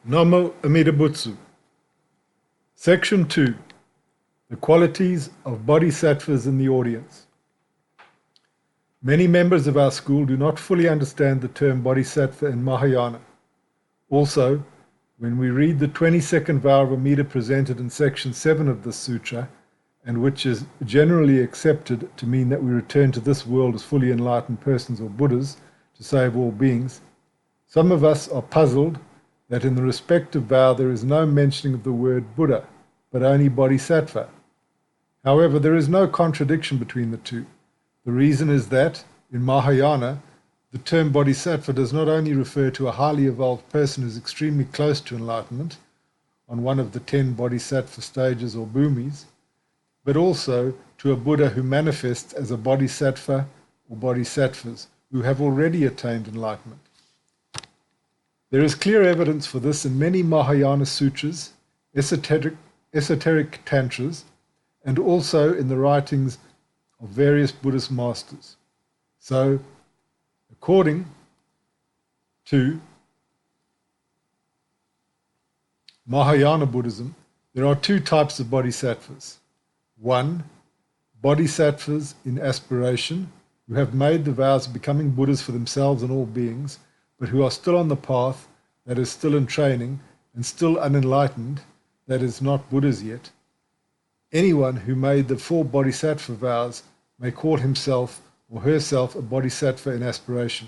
Namo Amida Section 2. The Qualities of Bodhisattvas in the Audience. Many members of our school do not fully understand the term Bodhisattva in Mahayana. Also, when we read the 22nd vow of Amida presented in Section 7 of this sutra, and which is generally accepted to mean that we return to this world as fully enlightened persons or Buddhas to save all beings, some of us are puzzled that in the respective vow there is no mentioning of the word Buddha, but only Bodhisattva. However, there is no contradiction between the two. The reason is that, in Mahayana, the term Bodhisattva does not only refer to a highly evolved person who is extremely close to enlightenment, on one of the 10 Bodhisattva stages or bhumis, but also to a Buddha who manifests as a Bodhisattva or Bodhisattvas who have already attained enlightenment. There is clear evidence for this in many Mahayana sutras, esoteric tantras, and also in the writings of various Buddhist masters. So, according to Mahayana Buddhism, there are two types of bodhisattvas. One, bodhisattvas in aspiration, who have made the vows of becoming Buddhas for themselves and all beings, but who are still on the path, that is still in training, and still unenlightened, that is not Buddhas yet. Anyone who made the 4 bodhisattva vows may call himself or herself a bodhisattva in aspiration.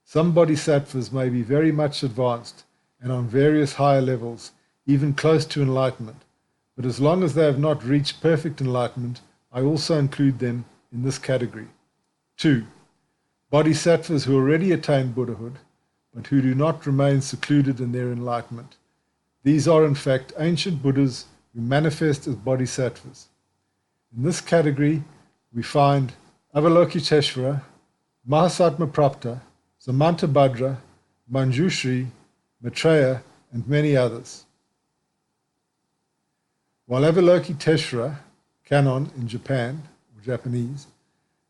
Some bodhisattvas may be very much advanced and on various higher levels, even close to enlightenment, but as long as they have not reached perfect enlightenment, I also include them in this category. 2. Bodhisattvas who already attained Buddhahood, but who do not remain secluded in their enlightenment. These are in fact ancient Buddhas who manifest as bodhisattvas. In this category, we find Avalokiteshvara, Mahasattva Prapta, Samantabhadra, Manjushri, Maitreya, and many others. While Avalokiteshvara, canon in Japan, or Japanese,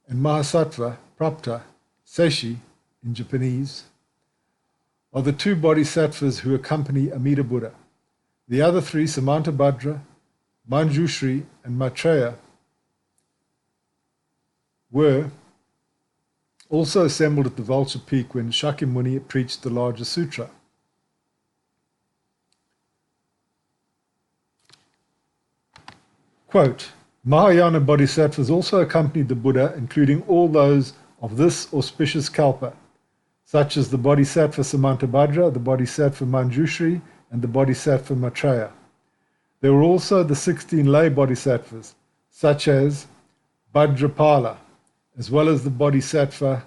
and Mahasattva Prapta, Seishi in Japanese, are the 2 bodhisattvas who accompany Amida Buddha. The other 3, Samantabhadra, Manjushri, and Maitreya, were also assembled at the Vulture Peak when Shakyamuni preached the larger sutra. Quote, Mahayana bodhisattvas also accompanied the Buddha, including all those of this auspicious kalpa, such as the Bodhisattva Samantabhadra, the Bodhisattva Manjushri, and the Bodhisattva Maitreya. There were also the 16 lay bodhisattvas, such as Bhadrapala, as well as Bodhisattva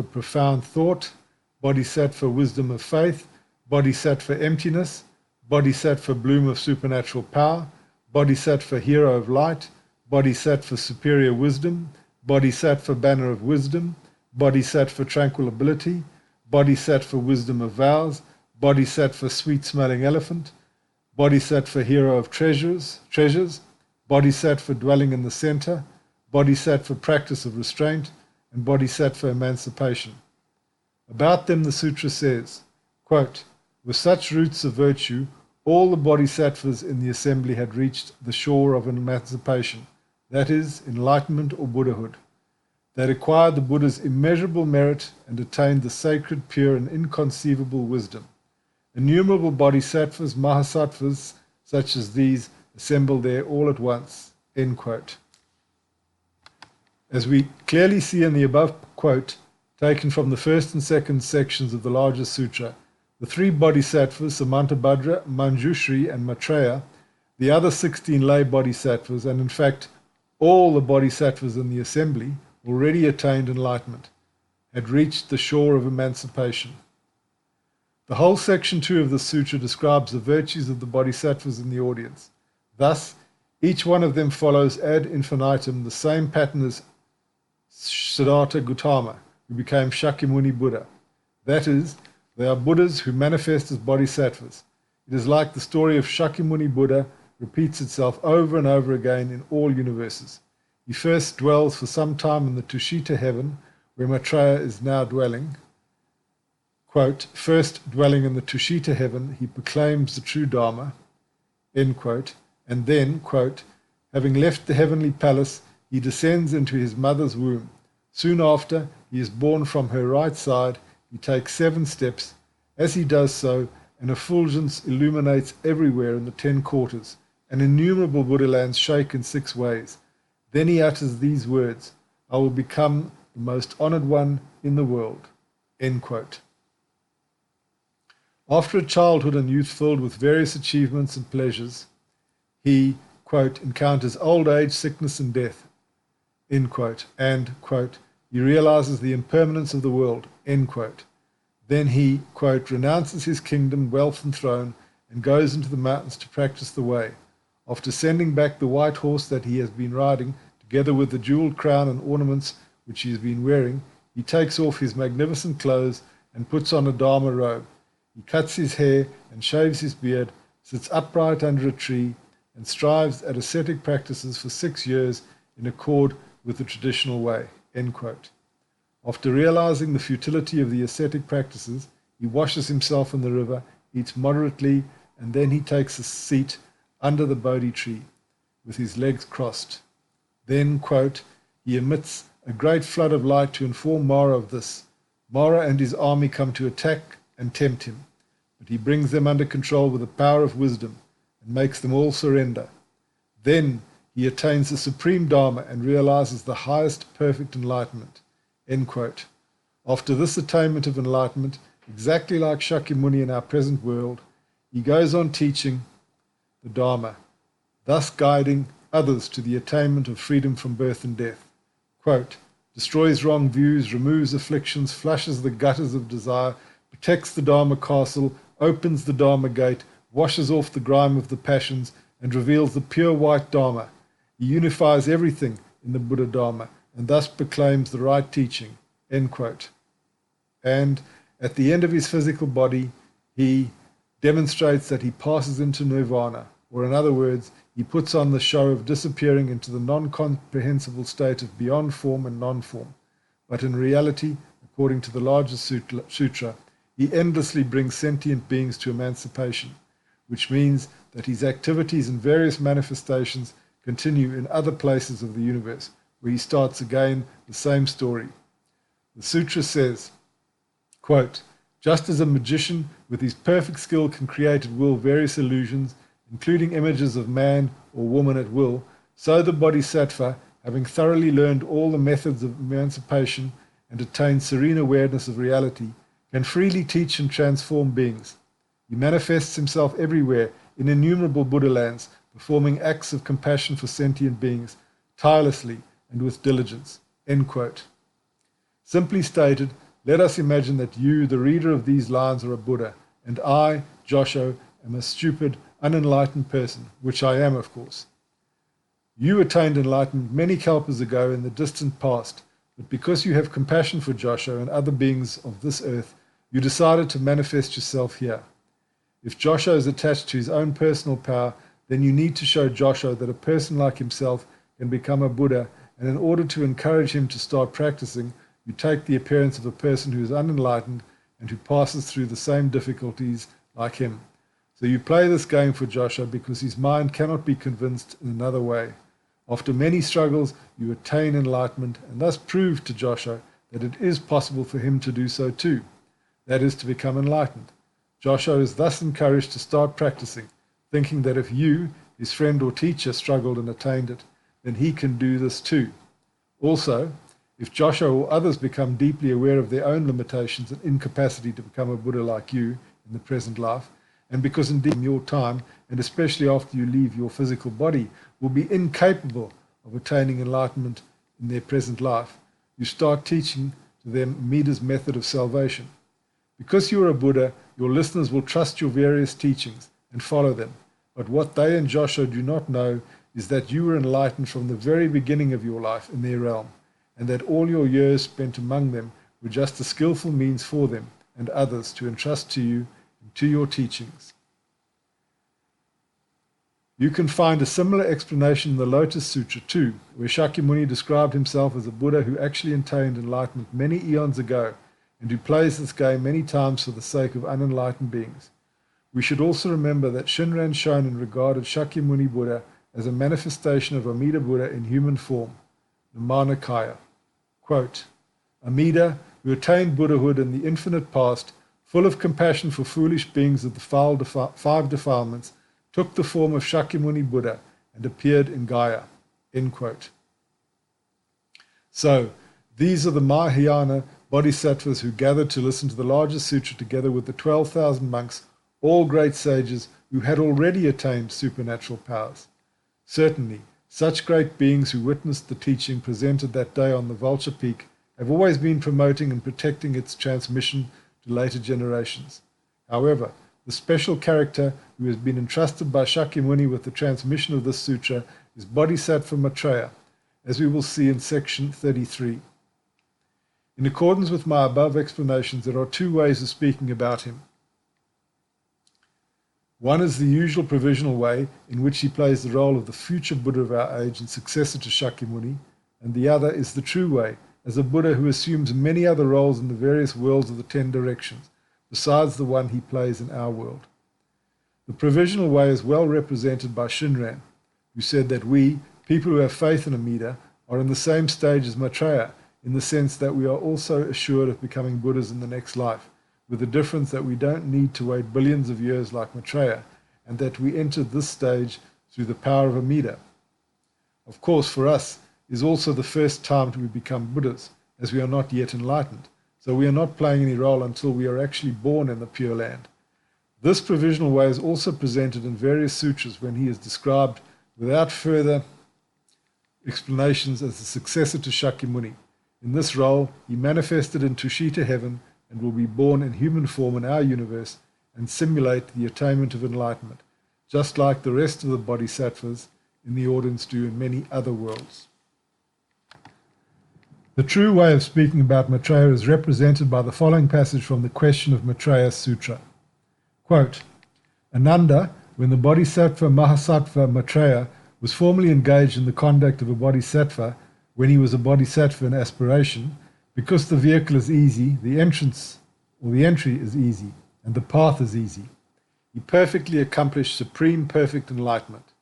Profound Thought, Bodhisattva Wisdom of Faith, Bodhisattva Emptiness, Bodhisattva Bloom of Supernatural Power, Bodhisattva Hero of Light, Bodhisattva Superior Wisdom, Bodhisattva Banner of Wisdom, Bodhisattva Tranquil Ability, Bodhisattva Wisdom of Vows, Bodhisattva Sweet-Smelling Elephant, Bodhisattva Hero of Treasures, Bodhisattva Dwelling in the Center, Bodhisattva Practice of Restraint, and Bodhisattva Emancipation. About them the sutra says, quote, with such roots of virtue, all the bodhisattvas in the assembly had reached the shore of an emancipation, that is, enlightenment or Buddhahood. They acquired the Buddha's immeasurable merit and attained the sacred, pure, and inconceivable wisdom. Innumerable bodhisattvas, mahasattvas, such as these, assembled there all at once. End quote. As we clearly see in the above quote, taken from the first and second sections of the larger sutra, the 3 bodhisattvas, Samantabhadra, Manjushri, and Maitreya, the other 16 lay bodhisattvas, and in fact all the bodhisattvas in the assembly, already attained enlightenment, had reached the shore of emancipation. The whole section 2 of the sutra describes the virtues of the bodhisattvas in the audience. Thus, each one of them follows ad infinitum the same pattern as Siddhartha Gautama, who became Shakyamuni Buddha. That is, they are Buddhas who manifest as bodhisattvas. It is like the story of Shakyamuni Buddha repeats itself over and over again in all universes. He first dwells for some time in the Tushita heaven, where Maitreya is now dwelling. quote, first dwelling in the Tushita heaven, he proclaims the true Dharma, end quote, and then, quote, having left the heavenly palace, he descends into his mother's womb. Soon after, he is born from her right side. He takes 7 steps. As he does so, an effulgence illuminates everywhere in the 10 quarters, and innumerable Buddha lands shake in 6 ways. Then he utters these words, I will become the most honored one in the world, end quote. After a childhood and youth filled with various achievements and pleasures, he, quote, encounters old age, sickness, and death, end quote, and, quote, he realizes the impermanence of the world, end quote. Then he, quote, renounces his kingdom, wealth, and throne, and goes into the mountains to practice the way. After sending back the white horse that he has been riding, together with the jeweled crown and ornaments which he has been wearing, he takes off his magnificent clothes and puts on a Dharma robe. He cuts his hair and shaves his beard, sits upright under a tree, and strives at ascetic practices for 6 years in accord with the traditional way, end quote. After realizing the futility of the ascetic practices, he washes himself in the river, eats moderately, and then he takes a seat under the Bodhi tree with his legs crossed. Then, quote, he emits a great flood of light to inform Mara of this. Mara and his army come to attack and tempt him, but he brings them under control with the power of wisdom and makes them all surrender. Then he attains the supreme Dharma and realizes the highest perfect enlightenment, end quote. After this attainment of enlightenment, exactly like Shakyamuni in our present world, he goes on teaching the Dharma, thus guiding others to the attainment of freedom from birth and death. Quote, destroys wrong views, removes afflictions, flushes the gutters of desire, protects the Dharma castle, opens the Dharma gate, washes off the grime of the passions, and reveals the pure white Dharma. He unifies everything in the Buddha Dharma, and thus proclaims the right teaching, end quote. And at the end of his physical body, he demonstrates that he passes into nirvana, or in other words, he puts on the show of disappearing into the non-comprehensible state of beyond form and non-form. But in reality, according to the largest sutra, he endlessly brings sentient beings to emancipation, which means that his activities and various manifestations continue in other places of the universe, where he starts again the same story. The sutra says, quote, just as a magician with his perfect skill can create at will various illusions, including images of man or woman at will, so the Bodhisattva, having thoroughly learned all the methods of emancipation and attained serene awareness of reality, can freely teach and transform beings. He manifests himself everywhere in innumerable Buddha lands, performing acts of compassion for sentient beings, tirelessly and with diligence, end quote. Simply stated, let us imagine that you, the reader of these lines, are a Buddha, and I, Josho, am a stupid, unenlightened person, which I am, of course. You attained enlightenment many kalpas ago in the distant past, but because you have compassion for Josho and other beings of this earth, you decided to manifest yourself here. If Josho is attached to his own personal power, then you need to show Josho that a person like himself can become a Buddha, and in order to encourage him to start practicing, you take the appearance of a person who is unenlightened and who passes through the same difficulties like him. So you play this game for Josho because his mind cannot be convinced in another way. After many struggles, you attain enlightenment and thus prove to Josho that it is possible for him to do so too, that is, to become enlightened. Josho is thus encouraged to start practicing, thinking that if you, his friend or teacher, struggled and attained it, then he can do this too. Also, if Josho or others become deeply aware of their own limitations and incapacity to become a Buddha like you in the present life, and because indeed in your time, and especially after you leave your physical body, will be incapable of attaining enlightenment in their present life, you start teaching to them Amida's method of salvation. Because you are a Buddha, your listeners will trust your various teachings and follow them. But what they and Josho do not know is that you were enlightened from the very beginning of your life in their realm, and that all your years spent among them were just a skillful means for them and others to entrust to you and to your teachings. You can find a similar explanation in the Lotus Sutra too, where Shakyamuni described himself as a Buddha who actually attained enlightenment many eons ago, and who plays this game many times for the sake of unenlightened beings. We should also remember that Shinran Shonin regarded Shakyamuni Buddha as a manifestation of Amida Buddha in human form, the Manakaya. Quote, Amida, who attained Buddhahood in the infinite past, full of compassion for foolish beings of the five defilements, took the form of Shakyamuni Buddha and appeared in Gaya. End quote. So, these are the Mahayana Bodhisattvas who gathered to listen to the largest sutra together with the 12,000 monks, all great sages who had already attained supernatural powers. Certainly, such great beings who witnessed the teaching presented that day on the Vulture Peak have always been promoting and protecting its transmission to later generations. However, the special character who has been entrusted by Shakyamuni with the transmission of this sutra is Bodhisattva Maitreya, as we will see in section 33. In accordance with my above explanations, there are two ways of speaking about him. One is the usual provisional way, in which he plays the role of the future Buddha of our age and successor to Shakyamuni, and the other is the true way, as a Buddha who assumes many other roles in the various worlds of the 10 directions, besides the one he plays in our world. The provisional way is well represented by Shinran, who said that we, people who have faith in Amida, are in the same stage as Maitreya, in the sense that we are also assured of becoming Buddhas in the next life, with the difference that we don't need to wait billions of years like Maitreya, and that we entered this stage through the power of Amida. Of course, for us, is also the first time to become Buddhas, as we are not yet enlightened, so we are not playing any role until we are actually born in the Pure Land. This provisional way is also presented in various sutras when he is described without further explanations as the successor to Shakyamuni. In this role, he manifested in Tushita heaven and will be born in human form in our universe and simulate the attainment of enlightenment, just like the rest of the Bodhisattvas in the audience do in many other worlds. The true way of speaking about Maitreya is represented by the following passage from the Question of Maitreya Sutra. Quote, Ananda, when the Bodhisattva Mahasattva Maitreya was formally engaged in the conduct of a Bodhisattva, when he was a Bodhisattva in aspiration, because the vehicle is easy, the entry is easy, and the path is easy. He perfectly accomplished supreme perfect enlightenment.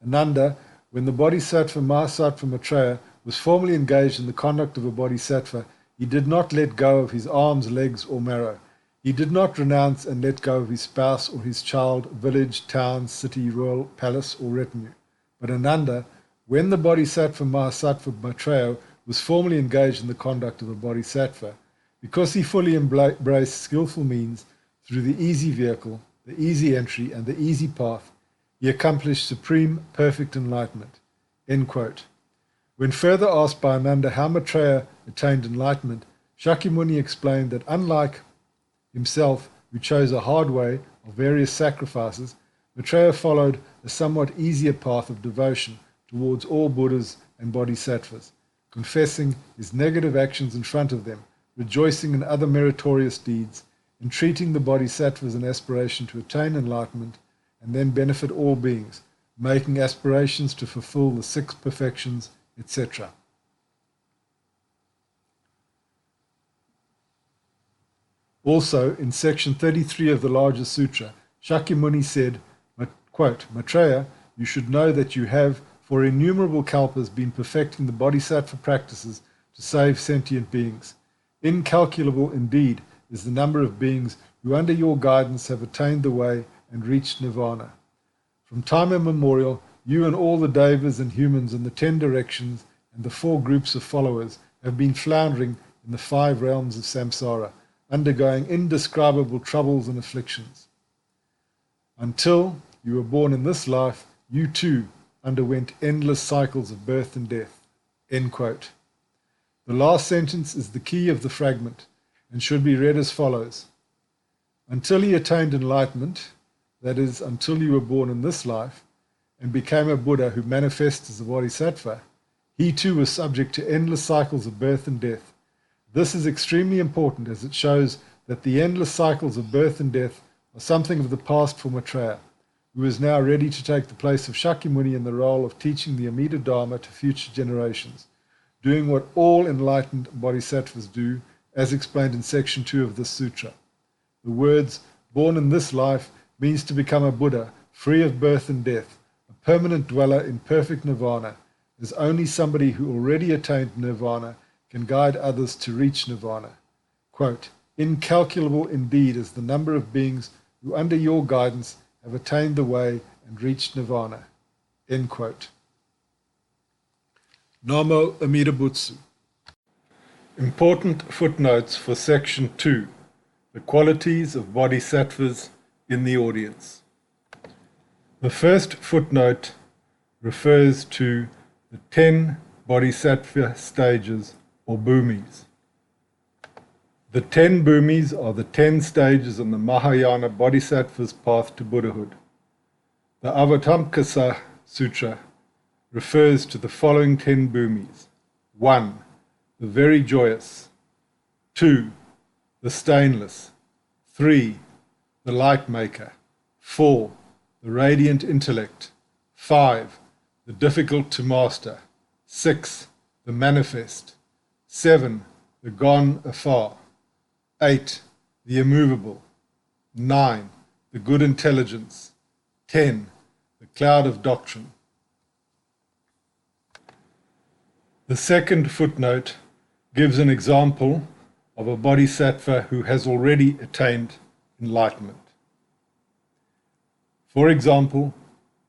Ananda, when the Bodhisattva Mahasattva Maitreya was formally engaged in the conduct of a Bodhisattva, he did not let go of his arms, legs, or marrow. He did not renounce and let go of his spouse or his child, village, town, city, royal palace, or retinue. But Ananda, when the Bodhisattva Mahasattva Maitreya was formally engaged in the conduct of a Bodhisattva, because he fully embraced skillful means through the easy vehicle, the easy entry, and the easy path, he accomplished supreme perfect enlightenment. End quote. When further asked by Ananda how Maitreya attained enlightenment, Shakyamuni explained that unlike himself, who chose a hard way of various sacrifices, Maitreya followed a somewhat easier path of devotion towards all Buddhas and Bodhisattvas, confessing his negative actions in front of them, rejoicing in other meritorious deeds, entreating the Bodhisattvas in aspiration to attain enlightenment, and then benefit all beings, making aspirations to fulfill the 6 perfections, etc. Also, in section 33 of the larger sutra, Shakyamuni said, quote, Maitreya, you should know that you have, for innumerable kalpas, been perfecting the bodhisattva practices to save sentient beings. Incalculable indeed is the number of beings who under your guidance have attained the way and reached nirvana. From time immemorial, you and all the devas and humans in the 10 directions and the 4 groups of followers have been floundering in the 5 realms of samsara, undergoing indescribable troubles and afflictions. Until you were born in this life, you too underwent endless cycles of birth and death. End quote. The last sentence is the key of the fragment and should be read as follows. Until he attained enlightenment, that is, until you were born in this life, and became a Buddha who manifests as a Bodhisattva, he too was subject to endless cycles of birth and death. This is extremely important as it shows that the endless cycles of birth and death are something of the past for Maitreya, who is now ready to take the place of Shakyamuni in the role of teaching the Amida Dharma to future generations, doing what all enlightened bodhisattvas do as explained in section 2 of this sutra. The words born in this life means to become a Buddha, free of birth and death, a permanent dweller in perfect nirvana, as only somebody who already attained nirvana can guide others to reach nirvana. Quote, incalculable indeed is the number of beings who under your guidance have attained the way and reached nirvana. End quote. Namo Amida Butsu. Important footnotes for section 2, the qualities of bodhisattvas in the audience. The first footnote refers to the 10 bodhisattva stages or bhumis. The 10 bhumis are the 10 stages on the Mahayana bodhisattva's path to Buddhahood. The Avatamsaka Sutra refers to the following 10 bhumis. 1. The very joyous. 2. The stainless. 3. The light maker. 4. The radiant intellect. 5. The difficult to master. 6. The manifest. 7. The gone afar. 8. The immovable. 9. The good intelligence. 10. The cloud of doctrine. The second footnote gives an example of a bodhisattva who has already attained enlightenment. For example,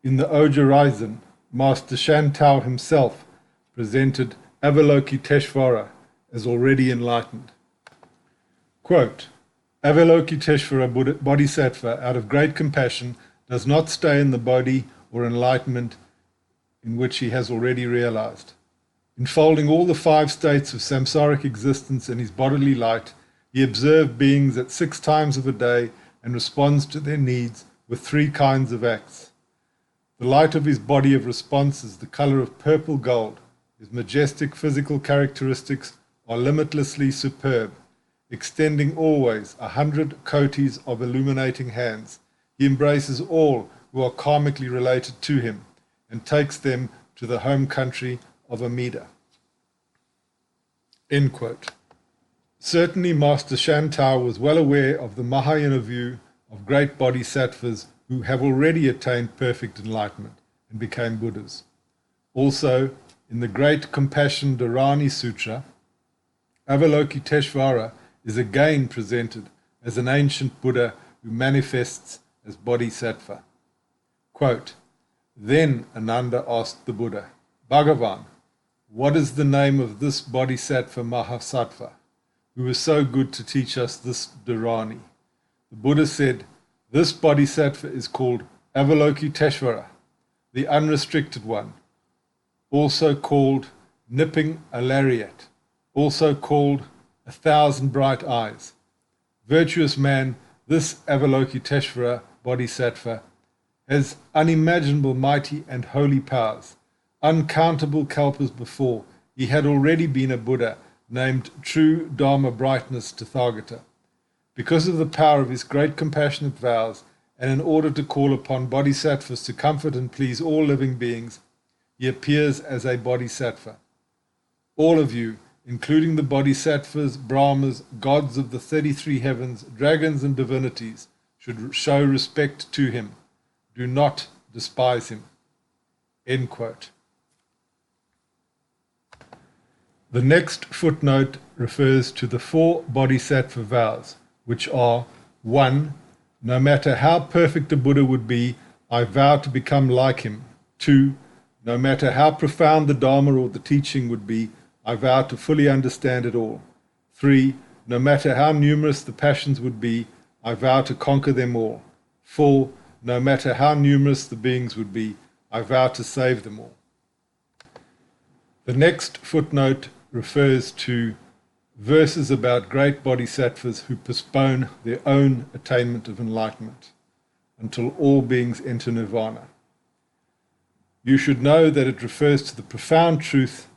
in the Ojaraisen, Master Shantao himself presented Avalokiteshvara as already enlightened. Quote, Avalokiteshvara Bodhisattva, out of great compassion, does not stay in the body or enlightenment in which he has already realized. Enfolding all the 5 states of samsaric existence in his bodily light, he observed beings at 6 times of a day and responds to their needs with 3 kinds of acts. The light of his body of response is the color of purple gold. His majestic physical characteristics are limitlessly superb, extending always 100 kotis of illuminating hands. He embraces all who are karmically related to him and takes them to the home country of Amida. End quote. Certainly Master Shantao was well aware of the Mahayana view of great bodhisattvas who have already attained perfect enlightenment and became Buddhas. Also, in the Great Compassion Dharani Sutra, Avalokiteshvara is again presented as an ancient Buddha who manifests as Bodhisattva. Quote, then Ananda asked the Buddha, Bhagavan, what is the name of this Bodhisattva Mahasattva, who is so good to teach us this Dharani? The Buddha said, this Bodhisattva is called Avalokiteshvara, the unrestricted one, also called nipping a lariat, also called 1,000 bright eyes. Virtuous man, this Avalokiteshvara Bodhisattva has unimaginable mighty and holy powers. Uncountable kalpas before, he had already been a Buddha named True Dharma Brightness Tathagata. Because of the power of his great compassionate vows, and in order to call upon bodhisattvas to comfort and please all living beings, he appears as a bodhisattva. All of you, including the bodhisattvas, brahmas, gods of the 33 heavens, dragons and divinities, should show respect to him. Do not despise him. End quote. The next footnote refers to the 4 bodhisattva vows, which are 1. No matter how perfect a Buddha would be, I vow to become like him. 2. No matter how profound the Dharma or the teaching would be, I vow to fully understand it all. 3. No matter how numerous the passions would be, I vow to conquer them all. 4. No matter how numerous the beings would be, I vow to save them all. The next footnote refers to verses about great bodhisattvas who postpone their own attainment of enlightenment until all beings enter nirvana. You should know that it refers to the profound truth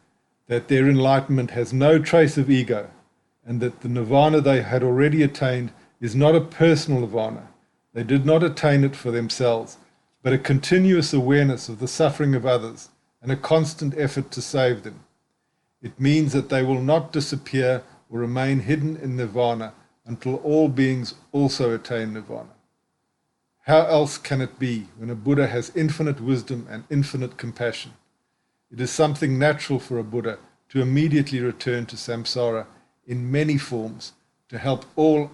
that their enlightenment has no trace of ego, and that the nirvana they had already attained is not a personal nirvana. They did not attain it for themselves, but a continuous awareness of the suffering of others and a constant effort to save them. It means that they will not disappear or remain hidden in nirvana until all beings also attain nirvana. How else can it be when a Buddha has infinite wisdom and infinite compassion? It is something natural for a Buddha to immediately return to samsara in many forms to help all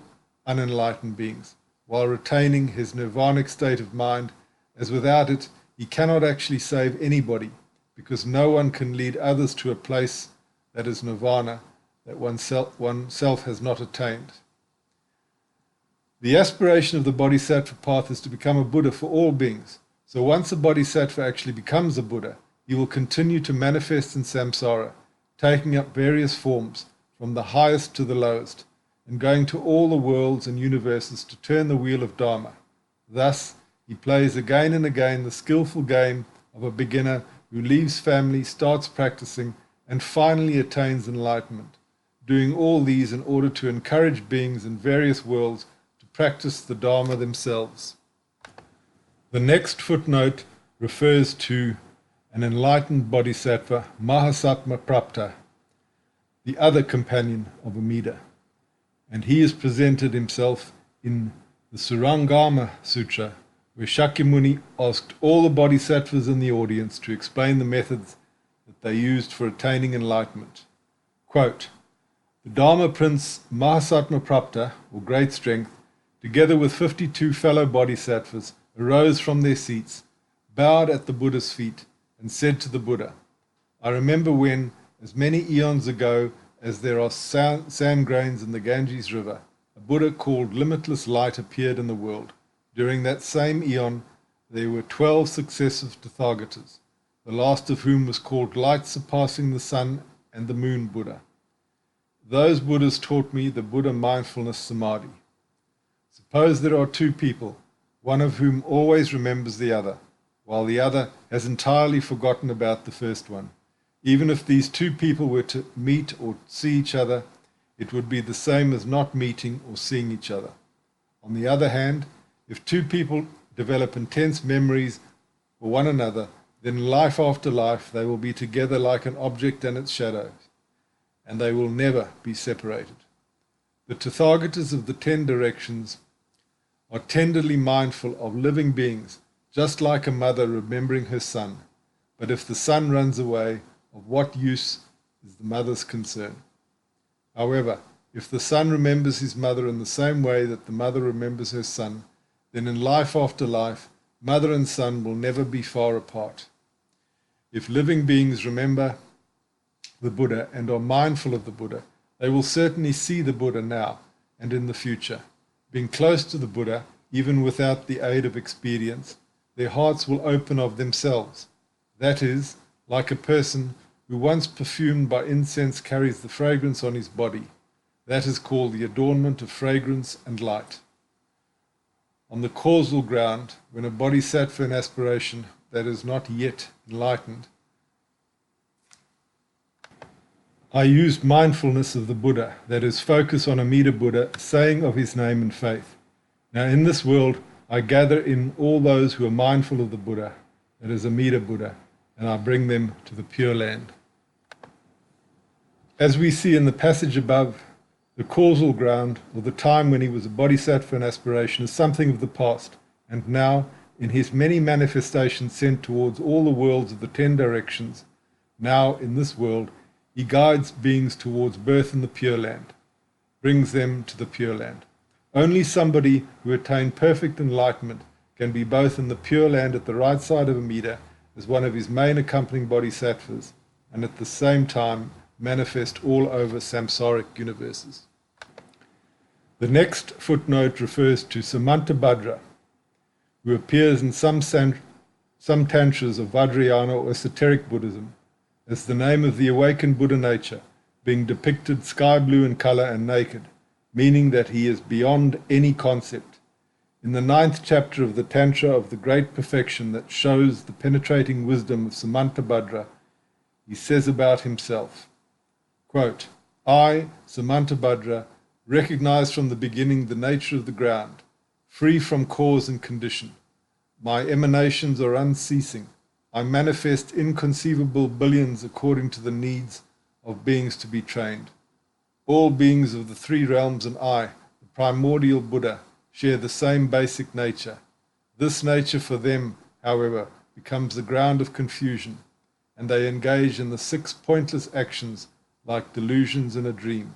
unenlightened beings, while retaining his nirvanic state of mind, as without it he cannot actually save anybody, because no one can lead others to a place that is nirvana that oneself has not attained. The aspiration of the Bodhisattva path is to become a Buddha for all beings. So once a Bodhisattva actually becomes a Buddha, he will continue to manifest in samsara, taking up various forms, from the highest to the lowest, and going to all the worlds and universes to turn the wheel of Dharma. Thus, he plays again and again the skillful game of a beginner who leaves family, starts practicing, and finally attains enlightenment, doing all these in order to encourage beings in various worlds to practice the Dharma themselves. The next footnote refers to an enlightened bodhisattva, Mahasattva Prapta, the other companion of Amida, and he has presented himself in the Surangama Sutra, where Shakyamuni asked all the bodhisattvas in the audience to explain the methods that they used for attaining enlightenment. Quote, "The Dharma Prince Mahasattva Prapta, or Great Strength, together with 52 fellow bodhisattvas, arose from their seats, bowed at the Buddha's feet, and said to the Buddha, 'I remember when, as many eons ago as there are sand grains in the Ganges River, a Buddha called Limitless Light appeared in the world. During that same eon, there were 12 successive Tathagatas, the last of whom was called Light Surpassing the Sun and the Moon Buddha. Those Buddhas taught me the Buddha mindfulness samadhi. Suppose there are two people, one of whom always remembers the other, while the other has entirely forgotten about the first one. Even if these two people were to meet or see each other, it would be the same as not meeting or seeing each other. On the other hand, if two people develop intense memories for one another, then life after life they will be together like an object and its shadows, and they will never be separated. The Tathagatas of the 10 directions are tenderly mindful of living beings, just like a mother remembering her son. But if the son runs away, of what use is the mother's concern? However, if the son remembers his mother in the same way that the mother remembers her son, then in life after life, mother and son will never be far apart. If living beings remember the Buddha and are mindful of the Buddha, they will certainly see the Buddha now and in the future. Being close to the Buddha, even without the aid of experience, their hearts will open of themselves. That is, like a person who once perfumed by incense carries the fragrance on his body. That is called the adornment of fragrance and light. On the causal ground, when a bodhisattva in aspiration that is not yet enlightened, I used mindfulness of the Buddha, that is, focus on Amida Buddha, saying of his name and faith. Now in this world, I gather in all those who are mindful of the Buddha, that is, Amida Buddha, and I bring them to the Pure Land. As we see in the passage above, the causal ground, or the time when he was a bodhisattva in aspiration, is something of the past, and now, in his many manifestations sent towards all the worlds of the 10 directions, now in this world, he guides beings towards birth in the Pure Land, brings them to the Pure Land. Only somebody who attained perfect enlightenment can be both in the Pure Land at the right side of Amida as one of his main accompanying bodhisattvas, and at the same time manifest all over samsaric universes. The next footnote refers to Samantabhadra, who appears in some tantras of Vajrayana or esoteric Buddhism as the name of the awakened Buddha nature, being depicted sky blue in color and naked, meaning that he is beyond any concept. In the 9th chapter of the Tantra of the Great Perfection that shows the penetrating wisdom of Samantabhadra, he says about himself, quote, "I, Samantabhadra, recognize from the beginning the nature of the ground, free from cause and condition. My emanations are unceasing. I manifest inconceivable billions according to the needs of beings to be trained. All beings of the three realms and I, the primordial Buddha, share the same basic nature. This nature for them, however, becomes the ground of confusion, and they engage in the 6 pointless actions like delusions in a dream.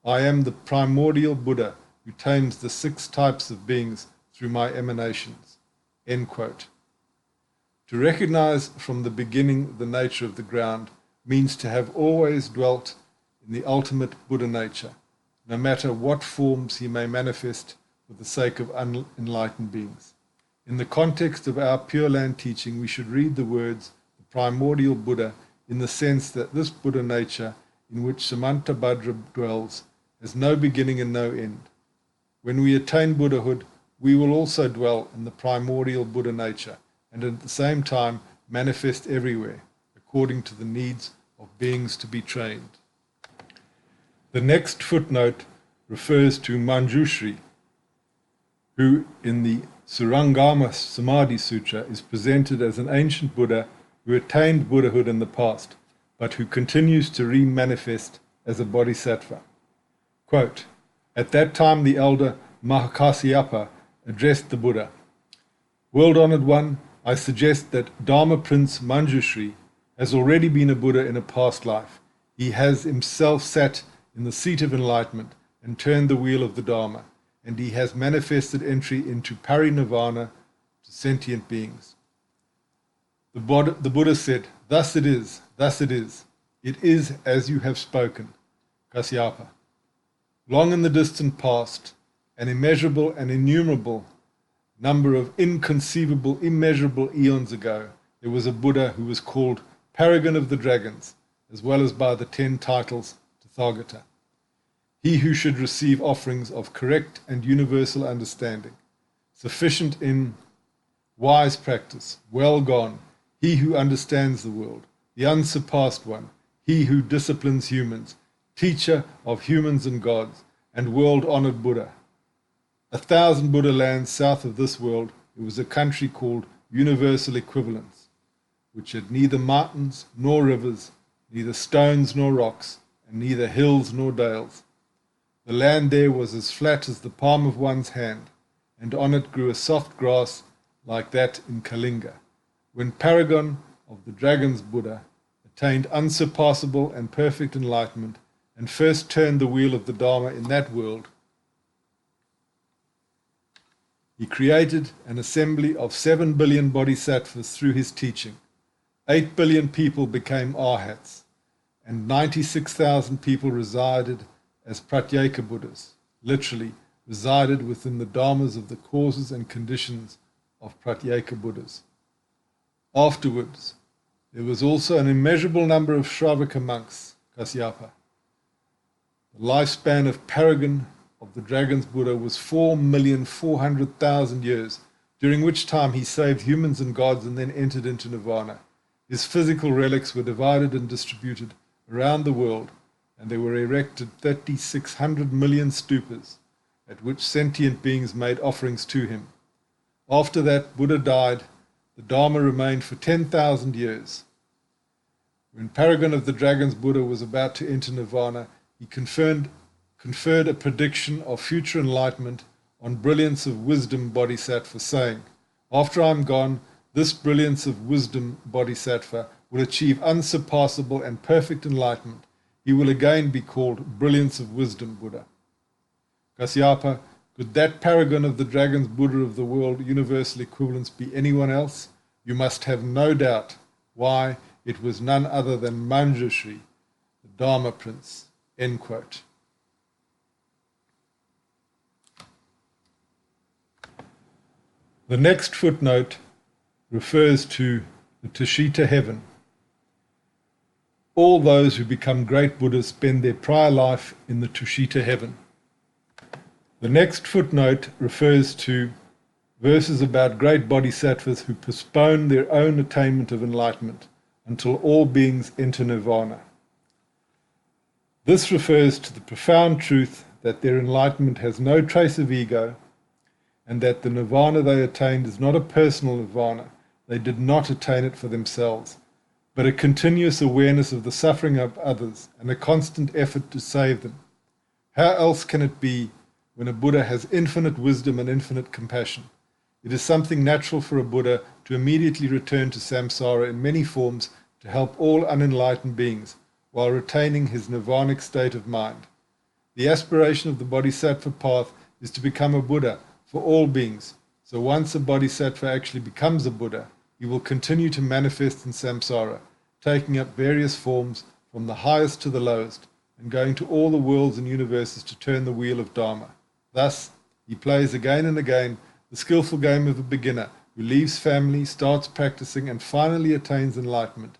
I am the primordial Buddha who tames the 6 types of beings through my emanations. End quote. To recognize from the beginning the nature of the ground means to have always dwelt in the ultimate Buddha nature, no matter what forms he may manifest for the sake of unenlightened beings. In the context of our Pure Land teaching, we should read the words, the primordial Buddha, in the sense that this Buddha nature in which Samantabhadra dwells has no beginning and no end. When we attain Buddhahood, we will also dwell in the primordial Buddha nature and at the same time manifest everywhere, according to the needs of beings to be trained. The next footnote refers to Manjushri, who in the Surangama Samadhi Sutra is presented as an ancient Buddha who attained Buddhahood in the past, but who continues to re-manifest as a Bodhisattva. Quote, at that time the elder Mahakasyapa addressed the Buddha, World-honored one, I suggest that Dharma Prince Manjushri has already been a Buddha in a past life. He has himself sat in the seat of enlightenment and turned the wheel of the Dharma, and he has manifested entry into parinirvana to sentient beings. The Buddha said, thus it is, it is as you have spoken, Kasyapa. Long in the distant past, an immeasurable and innumerable number of inconceivable, immeasurable eons ago, there was a Buddha who was called Paragon of the Dragons, as well as by the 10 titles Tathagata. He who should receive offerings of correct and universal understanding, sufficient in wise practice, well gone, he who understands the world, the unsurpassed one, he who disciplines humans, teacher of humans and gods, and world-honored Buddha. 1,000 Buddha lands south of this world, there was a country called Universal Equivalence, which had neither mountains nor rivers, neither stones nor rocks, and neither hills nor dales. The land there was as flat as the palm of one's hand, and on it grew a soft grass like that in Kalinga. When Paragon of the Dragons Buddha attained unsurpassable and perfect enlightenment, and first turned the wheel of the Dharma in that world, he created an assembly of 7 billion bodhisattvas through his teaching. 8 billion people became arhats, and 96,000 people resided as pratyeka Buddhas, literally resided within the dharmas of the causes and conditions of pratyeka Buddhas. Afterwards, there was also an immeasurable number of Shravaka monks, Kasyapa. The lifespan of Paragon of the Dragons Buddha was 4,400,000 years, during which time he saved humans and gods and then entered into nirvana. His physical relics were divided and distributed around the world, and there were erected 3,600 million stupas, at which sentient beings made offerings to him. After that, Buddha died. The Dharma remained for 10,000 years. When Paragon of the Dragons Buddha was about to enter nirvana, he conferred a prediction of future enlightenment on Brilliance of Wisdom Bodhisattva, saying, after I am gone, this Brilliance of Wisdom Bodhisattva will achieve unsurpassable and perfect enlightenment. He will again be called Brilliance of Wisdom Buddha. Kasyapa, could that Paragon of the Dragons Buddha of the world universal equivalence be anyone else? You must have no doubt why it was none other than Manjushri, the Dharma Prince. End quote. The next footnote refers to the Tushita heaven. All those who become great Buddhas spend their prior life in the Tushita heaven. The next footnote refers to verses about great bodhisattvas who postpone their own attainment of enlightenment until all beings enter nirvana. This refers to the profound truth that their enlightenment has no trace of ego, and that the nirvana they attained is not a personal nirvana. They did not attain it for themselves, but a continuous awareness of the suffering of others and a constant effort to save them. How else can it be when a Buddha has infinite wisdom and infinite compassion? It is something natural for a Buddha to immediately return to samsara in many forms to help all unenlightened beings while retaining his nirvanic state of mind. The aspiration of the Bodhisattva path is to become a Buddha for all beings. So once a Bodhisattva actually becomes a Buddha, he will continue to manifest in samsara, taking up various forms from the highest to the lowest, and going to all the worlds and universes to turn the wheel of Dharma. Thus, he plays again and again the skillful game of a beginner who leaves family, starts practicing, and finally attains enlightenment,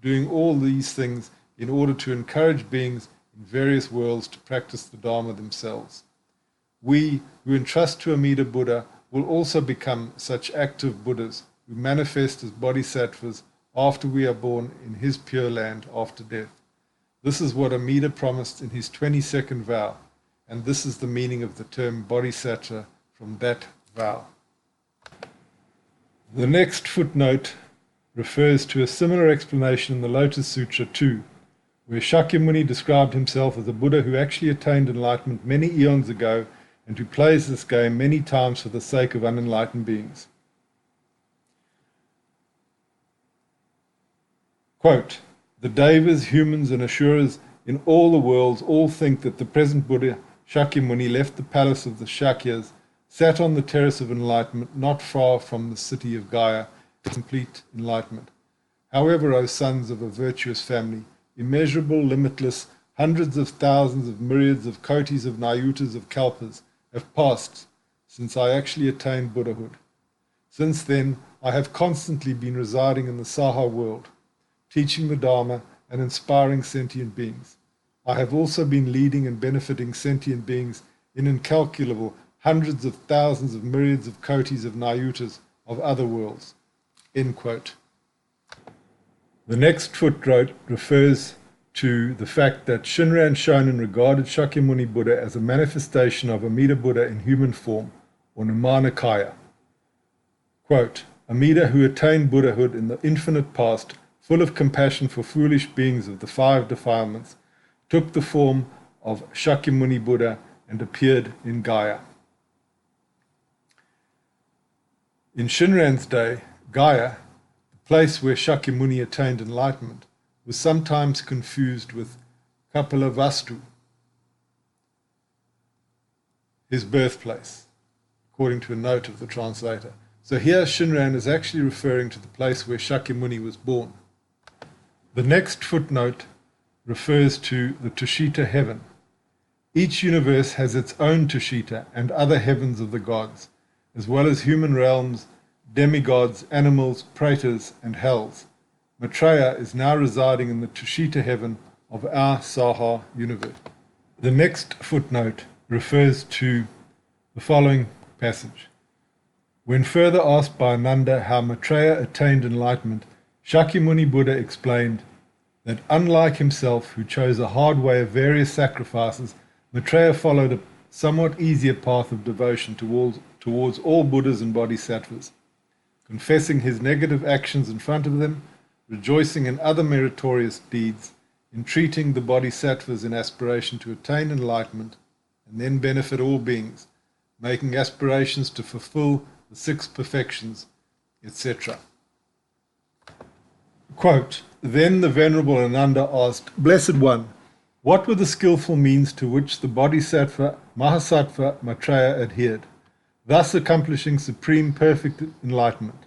doing all these things in order to encourage beings in various worlds to practice the Dharma themselves. We who entrust to Amida Buddha will also become such active Buddhas who manifest as Bodhisattvas after we are born in his pure land after death. This is what Amida promised in his 22nd vow, and this is the meaning of the term Bodhisattva from that vow. The next footnote refers to a similar explanation in the Lotus Sutra 2, where Shakyamuni described himself as a Buddha who actually attained enlightenment many eons ago and who plays this game many times for the sake of unenlightened beings. Quote, "The Devas, humans and Asuras in all the worlds all think that the present Buddha Shakyamuni left the palace of the Shakyas, sat on the terrace of enlightenment not far from the city of Gaya, complete enlightenment. However, O sons of a virtuous family, immeasurable, limitless, hundreds of thousands of myriads of kotis of nayutas of kalpas have passed since I actually attained Buddhahood. Since then, I have constantly been residing in the Saha world, teaching the Dharma and inspiring sentient beings. I have also been leading and benefiting sentient beings in incalculable hundreds of thousands of myriads of kotis of nayutas of other worlds." End quote. The next footnote refers to the fact that Shinran Shonin regarded Shakyamuni Buddha as a manifestation of Amida Buddha in human form, or Nirmanakaya. Quote, "Amida, who attained Buddhahood in the infinite past, full of compassion for foolish beings of the 5 defilements, took the form of Shakyamuni Buddha and appeared in Gaya." In Shinran's day, Gaya, the place where Shakyamuni attained enlightenment, was sometimes confused with Kapilavastu, his birthplace, according to a note of the translator. So here Shinran is actually referring to the place where Shakyamuni was born. The next footnote refers to the Tushita heaven. Each universe has its own Tushita and other heavens of the gods, as well as human realms, demigods, animals, pratas, and hells. Maitreya is now residing in the Tushita heaven of our Saha universe. The next footnote refers to the following passage. When further asked by Ananda how Maitreya attained enlightenment, Shakyamuni Buddha explained that unlike himself, who chose a hard way of various sacrifices, Maitreya followed a somewhat easier path of devotion towards all Buddhas and Bodhisattvas, confessing his negative actions in front of them, rejoicing in other meritorious deeds, entreating the Bodhisattvas in aspiration to attain enlightenment, and then benefit all beings, making aspirations to fulfill the 6 perfections, etc. Quote, "Then the Venerable Ananda asked, 'Blessed One, what were the skillful means to which the Bodhisattva Mahasattva Maitreya adhered, thus accomplishing supreme perfect enlightenment?'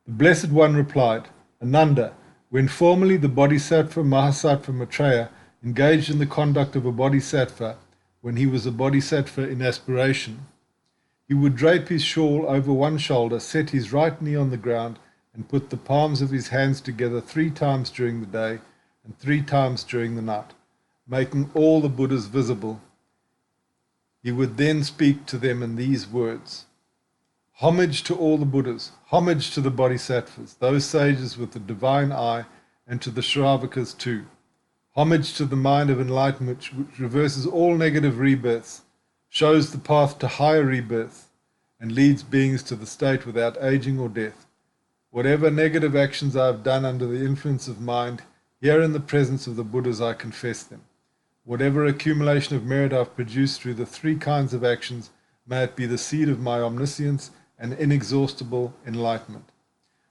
The Blessed One replied, 'Ananda, when formerly the Bodhisattva Mahasattva Maitreya engaged in the conduct of a Bodhisattva, when he was a Bodhisattva in aspiration, he would drape his shawl over one shoulder, set his right knee on the ground, and put the palms of his hands together 3 times during the day and 3 times during the night, making all the Buddhas visible. He would then speak to them in these words: Homage to all the Buddhas, homage to the Bodhisattvas, those sages with the divine eye, and to the Shravakas too. Homage to the mind of enlightenment which reverses all negative rebirths, shows the path to higher rebirth, and leads beings to the state without aging or death. Whatever negative actions I have done under the influence of mind, here in the presence of the Buddhas I confess them. Whatever accumulation of merit I've produced through the three kinds of actions, may it be the seed of my omniscience and inexhaustible enlightenment.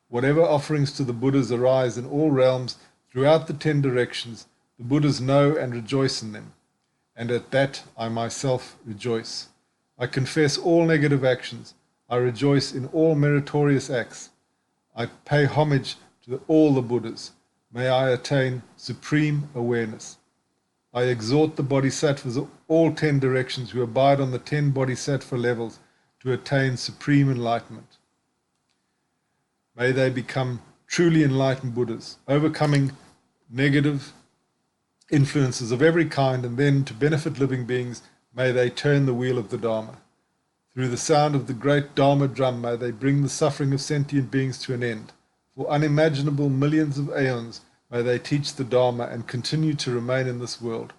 Whatever offerings to the Buddhas arise in all realms throughout the 10 directions, the Buddhas know and rejoice in them, and at that I myself rejoice. I confess all negative actions. I rejoice in all meritorious acts. I pay homage to all the Buddhas. May I attain supreme awareness. I exhort the Bodhisattvas of all 10 directions who abide on the 10 Bodhisattva levels to attain supreme enlightenment. May they become truly enlightened Buddhas, overcoming negative influences of every kind, and then, to benefit living beings, may they turn the wheel of the Dharma. Through the sound of the great Dharma drum, may they bring the suffering of sentient beings to an end. For unimaginable millions of aeons, may they teach the Dharma and continue to remain in this world.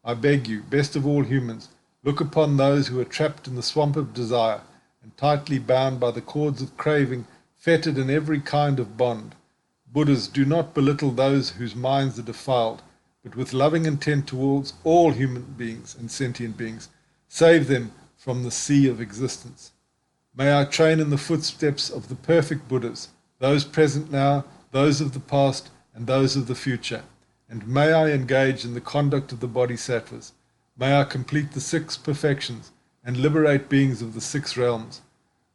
I beg you, best of all humans, look upon those who are trapped in the swamp of desire and tightly bound by the cords of craving, fettered in every kind of bond. Buddhas, do not belittle those whose minds are defiled, but with loving intent towards all human beings and sentient beings, save them from the sea of existence. May I train in the footsteps of the perfect Buddhas, those present now, those of the past, and those of the future, and may I engage in the conduct of the Bodhisattvas. May I complete the 6 perfections and liberate beings of the 6 realms.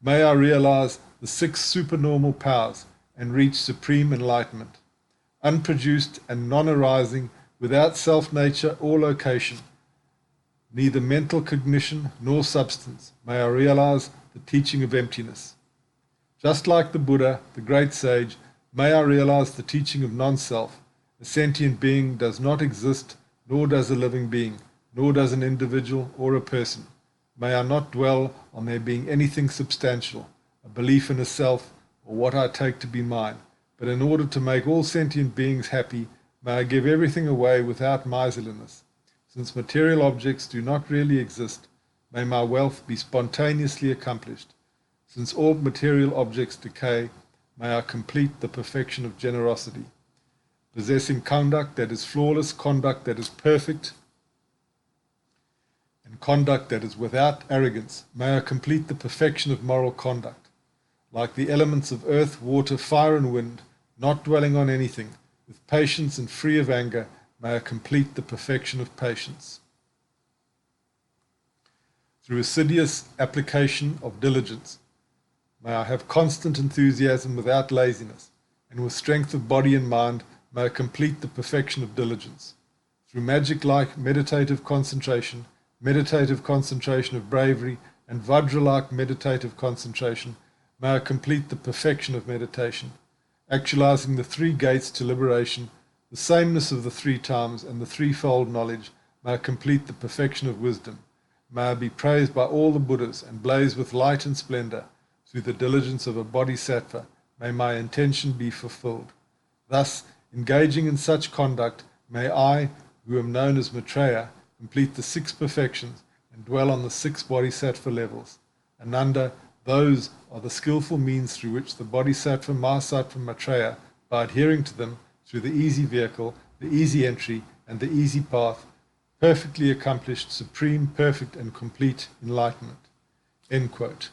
May I realize the 6 supernormal powers and reach supreme enlightenment. Unproduced and non-arising, without self-nature or location, neither mental cognition nor substance, may I realize the teaching of emptiness. Just like the Buddha, the great sage, may I realize the teaching of non-self. A sentient being does not exist, nor does a living being, nor does an individual or a person. May I not dwell on there being anything substantial, a belief in a self, or what I take to be mine, but in order to make all sentient beings happy, may I give everything away without miserliness. Since material objects do not really exist, may my wealth be spontaneously accomplished. Since all material objects decay, may I complete the perfection of generosity. Possessing conduct that is flawless, conduct that is perfect, and conduct that is without arrogance, may I complete the perfection of moral conduct. Like the elements of earth, water, fire, and wind, not dwelling on anything, with patience and free of anger, may I complete the perfection of patience. Through assiduous application of diligence, may I have constant enthusiasm without laziness, and with strength of body and mind, may I complete the perfection of diligence. Through magic-like meditative concentration of bravery, and Vajra-like meditative concentration, may I complete the perfection of meditation. Actualizing the 3 gates to liberation, the sameness of the 3 times, and the threefold knowledge, may I complete the perfection of wisdom. May I be praised by all the Buddhas and blaze with light and splendor. Through the diligence of a Bodhisattva, may my intention be fulfilled. Thus, engaging in such conduct, may I, who am known as Maitreya, complete the 6 perfections and dwell on the 6 Bodhisattva levels. Ananda, those are the skillful means through which the Bodhisattva, Mahasattva, Maitreya, by adhering to them through the easy vehicle, the easy entry, and the easy path, perfectly accomplished supreme, perfect, and complete enlightenment. End quote.